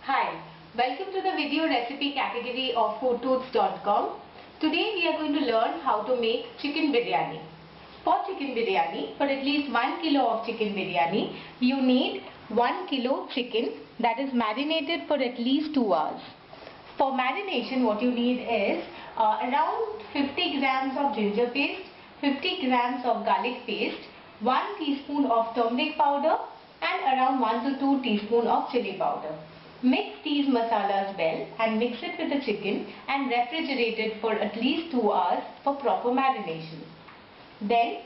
Hi, welcome to the video recipe category of foodtooths.com. Today we are going to learn how to make chicken biryani. For chicken biryani, for at least 1 kilo of chicken biryani, you need 1 kilo chicken that is marinated for at least 2 hours. For marination, what you need is around 50 grams of ginger paste, 50 grams of garlic paste, 1 teaspoon of turmeric powder and around 1 to 2 teaspoon of chili powder. Mix these masalas well and mix it with the chicken and refrigerate it for at least 2 hours for proper marination. Then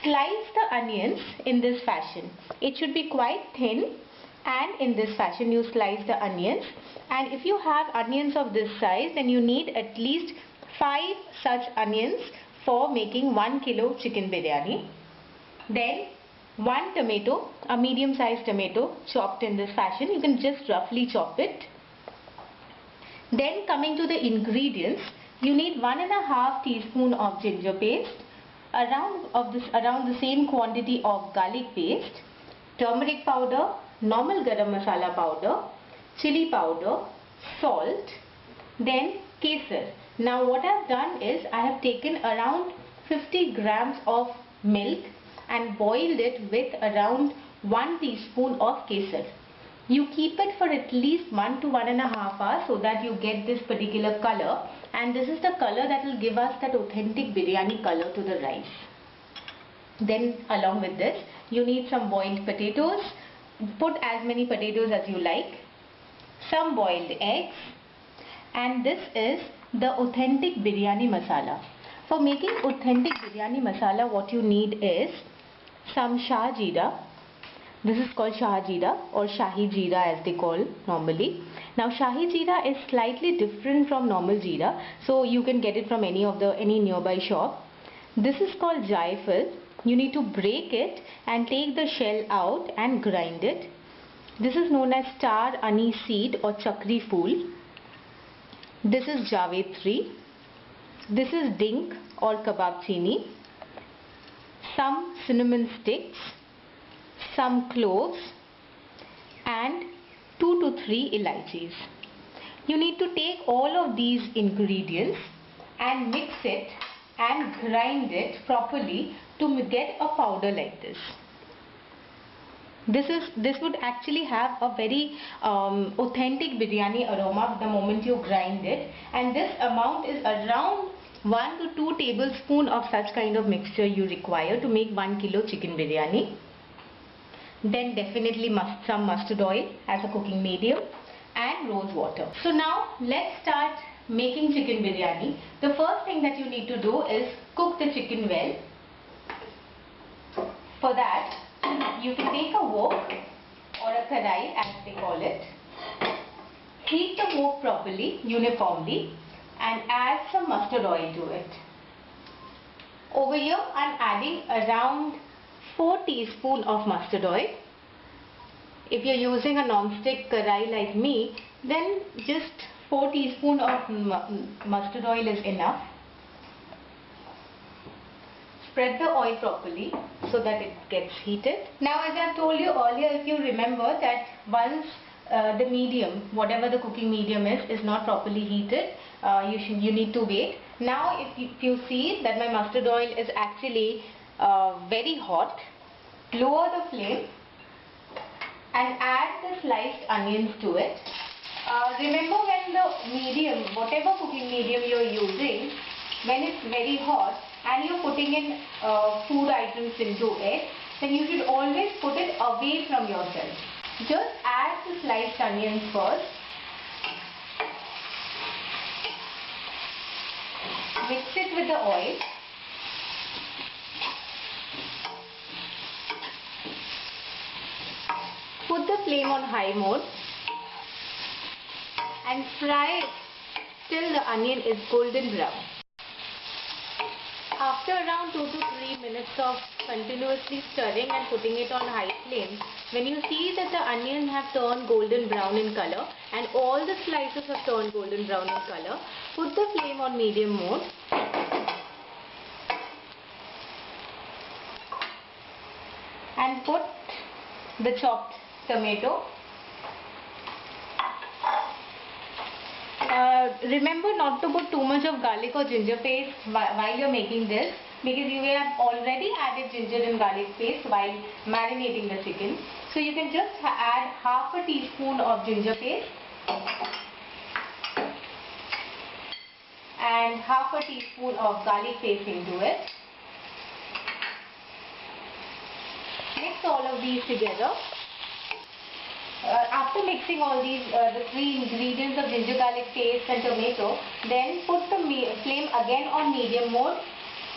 slice the onions in this fashion. It should be quite thin, and in this fashion you slice the onions, and if you have onions of this size then you need at least 5 such onions for making 1 kilo chicken biryani. Then 1 tomato, a medium sized tomato chopped in this fashion. You can just roughly chop it. Then coming to the ingredients, you need 1.5 teaspoon of ginger paste, around the same quantity of garlic paste, turmeric powder, normal garam masala powder, chili powder, salt, then kesar. Now what I have done is I have taken around 50 grams of milk and boiled it with around 1 teaspoon of kesar. You keep it for at least 1 to 1.5 hours so that you get this particular color, and this is the color that will give us that authentic biryani color to the rice. Then along with this you need some boiled potatoes. Put as many potatoes as you like, some boiled eggs, and this is the authentic biryani masala. For making authentic biryani masala, what you need is some Shah Jeera. This is called Shah Jeera or Shahi Jeera as they call normally. Now Shahi Jeera is slightly different from normal Jeera, so you can get it from any nearby shop. This is called Jaifal. You need to break it and take the shell out and grind it. This is known as star anise seed or chakri phool. This is Javitri. This is dink or kabab chini. Some cinnamon sticks, some cloves, and 2 to 3 elaichis. You need to take all of these ingredients and mix it and grind it properly to get a powder like this. This would actually have a very authentic biryani aroma the moment you grind it, and this amount is around 1 to 2 tablespoons of such kind of mixture you require to make 1 kilo chicken biryani. Then definitely some mustard oil as a cooking medium and rose water. So now let's start making chicken biryani. The first thing that you need to do is cook the chicken well. For that you can take a wok or a karai as they call it. Heat the wok properly, uniformly, and add some mustard oil to it. Over here I am adding around 4 teaspoons of mustard oil. If you are using a non-stick karai like me, then just 4 teaspoons of mustard oil is enough. Spread the oil properly so that it gets heated. Now as I have told you earlier, if you remember that once the medium, whatever the cooking medium is not properly heated, you need to wait. Now if you see that my mustard oil is actually very hot, lower the flame and add the sliced onions to it. Remember, when the medium, whatever cooking medium you are using, when it's very hot and you're putting in food items into it, then you should always put it away from yourself. Just add the sliced onions first. Mix it with the oil. Put the flame on high mode and fry it till the onion is golden brown. After around 2 to 3 minutes of continuously stirring and putting it on high flame, when you see that the onions have turned golden brown in color and all the slices have turned golden brown in color, put the flame on medium mode and put the chopped tomato Remember not to put too much of garlic or ginger paste while you're making this, because you have already added ginger and garlic paste while marinating the chicken. So you can just add half a teaspoon of ginger paste and half a teaspoon of garlic paste into it. Mix all of these together. After mixing all these, the three ingredients of ginger, garlic paste and tomato, then put the flame again on medium mode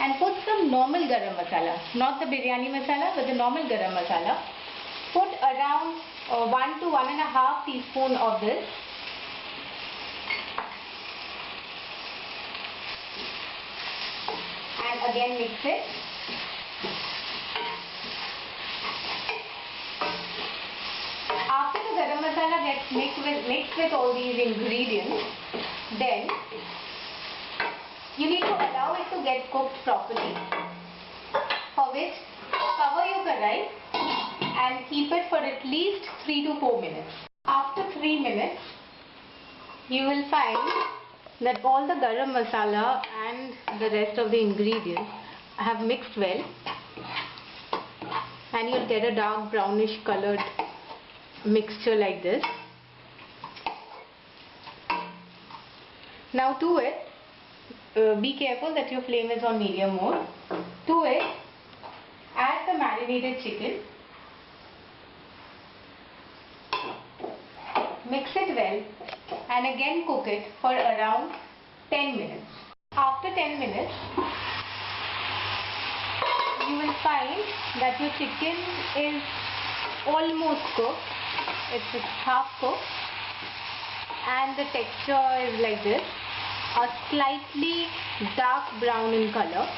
and put some normal garam masala, not the biryani masala but the normal garam masala. Put around 1 to 1.5 teaspoon of this. And again mix it. After the garam masala gets mixed with all these ingredients, then you need to allow it to get cooked properly, for which cover your karai and keep it for at least 3 to 4 minutes. After 3 minutes, you will find that all the garam masala and the rest of the ingredients have mixed well, and you'll get a dark brownish colored mixture like this. Now to it, be careful that your flame is on medium mode. To it, add the marinated chicken. Mix it well and again cook it for around 10 minutes. After 10 minutes, you will find that your chicken is almost cooked. It's half cooked and the texture is like this, a slightly dark brown in color.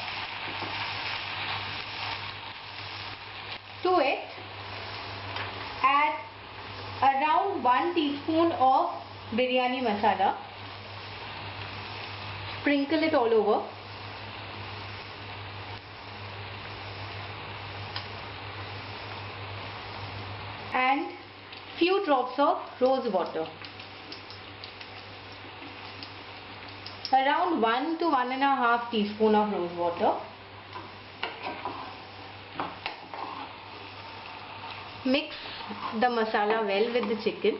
To it, add around 1 teaspoon of biryani masala. Sprinkle it all over. And few drops of rose water. Around 1 to 1.5 teaspoon of rose water. Mix the masala well with the chicken.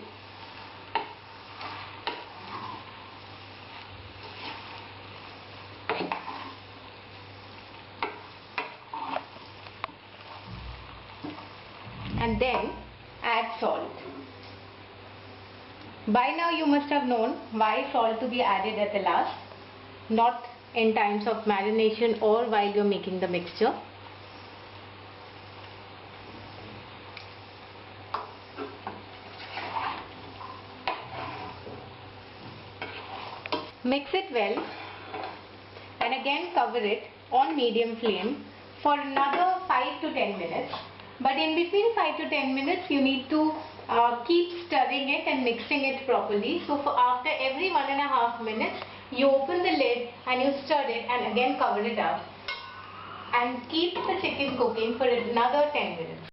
And then add salt. By now you must have known why salt to be added at the last, not in times of marination or while you are making the mixture. Mix it well and again cover it on medium flame for another 5 to 10 minutes. But in between 5 to 10 minutes you need to keep stirring it and mixing it properly. So after every 1.5 minutes you open the lid and you stir it and again cover it up and keep the chicken cooking for another 10 minutes.